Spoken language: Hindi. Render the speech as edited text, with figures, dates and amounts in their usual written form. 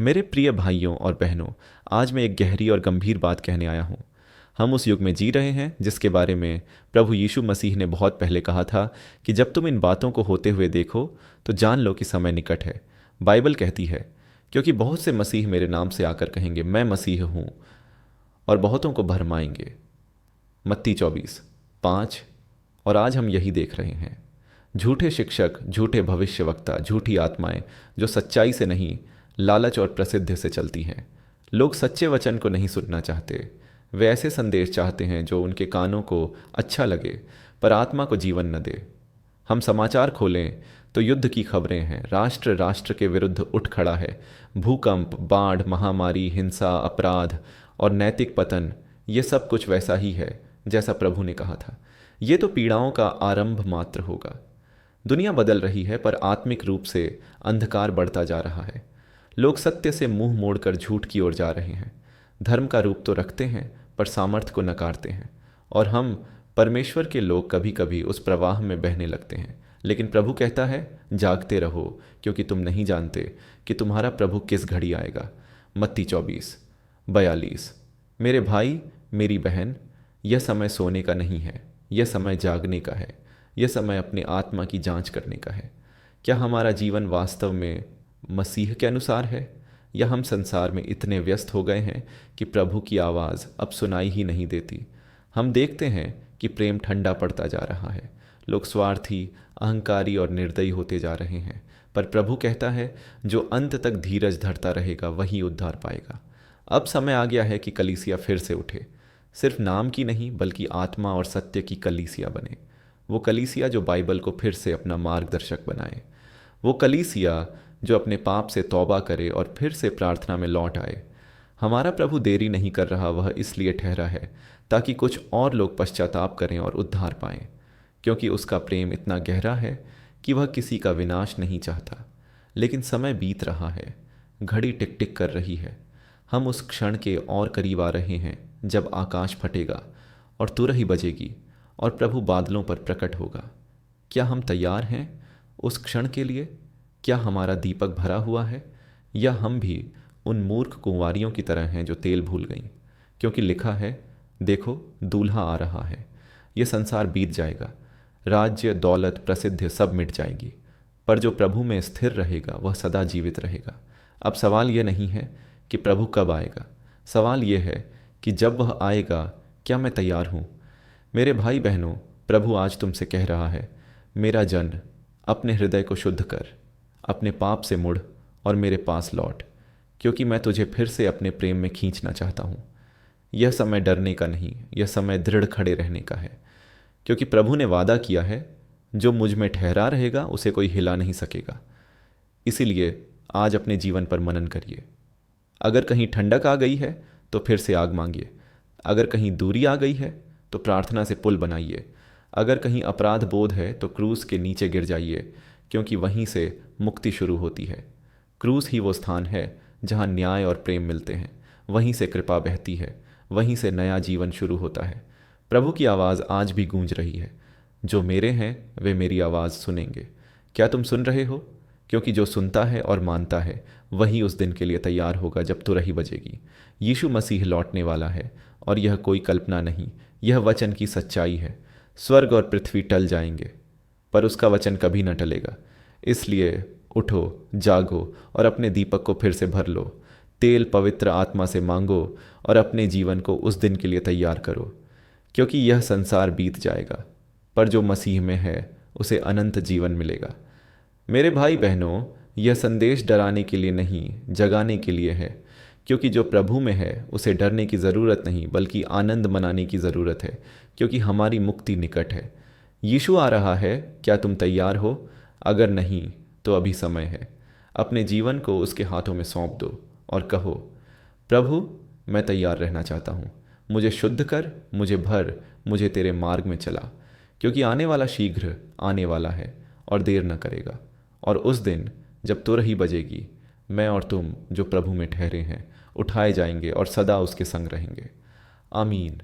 मेरे प्रिय भाइयों और बहनों, आज मैं एक गहरी और गंभीर बात कहने आया हूँ। हम उस युग में जी रहे हैं जिसके बारे में प्रभु यीशु मसीह ने बहुत पहले कहा था कि जब तुम इन बातों को होते हुए देखो तो जान लो कि समय निकट है। बाइबल कहती है, क्योंकि बहुत से मसीह मेरे नाम से आकर कहेंगे मैं मसीह हूँ, और बहुतों को भरमाएंगे। मत्ती 24:5। और आज हम यही देख रहे हैं। झूठे शिक्षक, झूठे भविष्यवक्ता, झूठी आत्माएं जो सच्चाई से नहीं, लालच और प्रसिद्ध से चलती हैं। लोग सच्चे वचन को नहीं सुनना चाहते। वे ऐसे संदेश चाहते हैं जो उनके कानों को अच्छा लगे पर आत्मा को जीवन न दे। हम समाचार खोलें तो युद्ध की खबरें हैं। राष्ट्र राष्ट्र के विरुद्ध उठ खड़ा है। भूकंप, बाढ़, महामारी, हिंसा, अपराध और नैतिक पतन, ये सब कुछ वैसा ही है जैसा प्रभु ने कहा था। ये तो पीड़ाओं का आरंभ मात्र होगा। दुनिया बदल रही है पर आत्मिक रूप से अंधकार बढ़ता जा रहा है। लोग सत्य से मुंह मोड़कर झूठ की ओर जा रहे हैं। धर्म का रूप तो रखते हैं पर सामर्थ्य को नकारते हैं। और हम परमेश्वर के लोग कभी कभी उस प्रवाह में बहने लगते हैं। लेकिन प्रभु कहता है, जागते रहो, क्योंकि तुम नहीं जानते कि तुम्हारा प्रभु किस घड़ी आएगा। मत्ती 24:42। मेरे भाई, मेरी बहन, यह समय सोने का नहीं है, यह समय जागने का है। यह समय अपने आत्मा की जांच करने का है। क्या हमारा जीवन वास्तव में मसीह के अनुसार है, या हम संसार में इतने व्यस्त हो गए हैं कि प्रभु की आवाज़ अब सुनाई ही नहीं देती। हम देखते हैं कि प्रेम ठंडा पड़ता जा रहा है। लोग स्वार्थी, अहंकारी और निर्दयी होते जा रहे हैं। पर प्रभु कहता है, जो अंत तक धीरज धरता रहेगा वही उद्धार पाएगा। अब समय आ गया है कि कलीसिया फिर से उठे। सिर्फ नाम की नहीं बल्कि आत्मा और सत्य की कलीसिया बने। वो कलीसिया जो बाइबल को फिर से अपना मार्गदर्शक बनाए। वो कलीसिया जो अपने पाप से तौबा करे और फिर से प्रार्थना में लौट आए। हमारा प्रभु देरी नहीं कर रहा, वह इसलिए ठहरा है ताकि कुछ और लोग पश्चाताप करें और उद्धार पाएं। क्योंकि उसका प्रेम इतना गहरा है कि वह किसी का विनाश नहीं चाहता। लेकिन समय बीत रहा है, घड़ी टिक टिक कर रही है। हम उस क्षण के और करीब आ रहे हैं जब आकाश फटेगा और तुरही बजेगी और प्रभु बादलों पर प्रकट होगा। क्या हम तैयार हैं उस क्षण के लिए? क्या हमारा दीपक भरा हुआ है, या हम भी उन मूर्ख कुंवारियों की तरह हैं जो तेल भूल गईं? क्योंकि लिखा है, देखो दूल्हा आ रहा है। ये संसार बीत जाएगा, राज्य, दौलत, प्रसिद्धि सब मिट जाएगी, पर जो प्रभु में स्थिर रहेगा वह सदा जीवित रहेगा। अब सवाल यह नहीं है कि प्रभु कब आएगा, सवाल यह है कि जब वह आएगा क्या मैं तैयार हूँ? मेरे भाई बहनों, प्रभु आज तुमसे कह रहा है, मेरा जन, अपने हृदय को शुद्ध कर, अपने पाप से मुड़ और मेरे पास लौट, क्योंकि मैं तुझे फिर से अपने प्रेम में खींचना चाहता हूँ। यह समय डरने का नहीं, यह समय दृढ़ खड़े रहने का है। क्योंकि प्रभु ने वादा किया है, जो मुझ में ठहरा रहेगा उसे कोई हिला नहीं सकेगा। इसीलिए आज अपने जीवन पर मनन करिए। अगर कहीं ठंडक आ गई है तो फिर से आग मांगिए। अगर कहीं दूरी आ गई है तो प्रार्थना से पुल बनाइए। अगर कहीं अपराध बोध है तो क्रूस के नीचे गिर जाइए, क्योंकि वहीं से मुक्ति शुरू होती है। क्रूस ही वो स्थान है जहाँ न्याय और प्रेम मिलते हैं। वहीं से कृपा बहती है, वहीं से नया जीवन शुरू होता है। प्रभु की आवाज़ आज भी गूंज रही है, जो मेरे हैं वे मेरी आवाज़ सुनेंगे। क्या तुम सुन रहे हो? क्योंकि जो सुनता है और मानता है वही उस दिन के लिए तैयार होगा जब तुरही बजेगी। यीशु मसीह लौटने वाला है, और यह कोई कल्पना नहीं, यह वचन की सच्चाई है। स्वर्ग और पृथ्वी टल जाएंगे पर उसका वचन कभी न टलेगा। इसलिए उठो, जागो और अपने दीपक को फिर से भर लो। तेल पवित्र आत्मा से मांगो और अपने जीवन को उस दिन के लिए तैयार करो। क्योंकि यह संसार बीत जाएगा, पर जो मसीह में है उसे अनंत जीवन मिलेगा। मेरे भाई बहनों, यह संदेश डराने के लिए नहीं, जगाने के लिए है। क्योंकि जो प्रभु में है उसे डरने की ज़रूरत नहीं बल्कि आनंद मनाने की ज़रूरत है, क्योंकि हमारी मुक्ति निकट है। यीशु आ रहा है, क्या तुम तैयार हो? अगर नहीं तो अभी समय है। अपने जीवन को उसके हाथों में सौंप दो और कहो, प्रभु, मैं तैयार रहना चाहता हूँ। मुझे शुद्ध कर, मुझे भर, मुझे तेरे मार्ग में चला। क्योंकि आने वाला शीघ्र आने वाला है और देर न करेगा। और उस दिन जब तुरही बजेगी, मैं और तुम जो प्रभु में ठहरे हैं उठाए जाएंगे और सदा उसके संग रहेंगे। आमीन।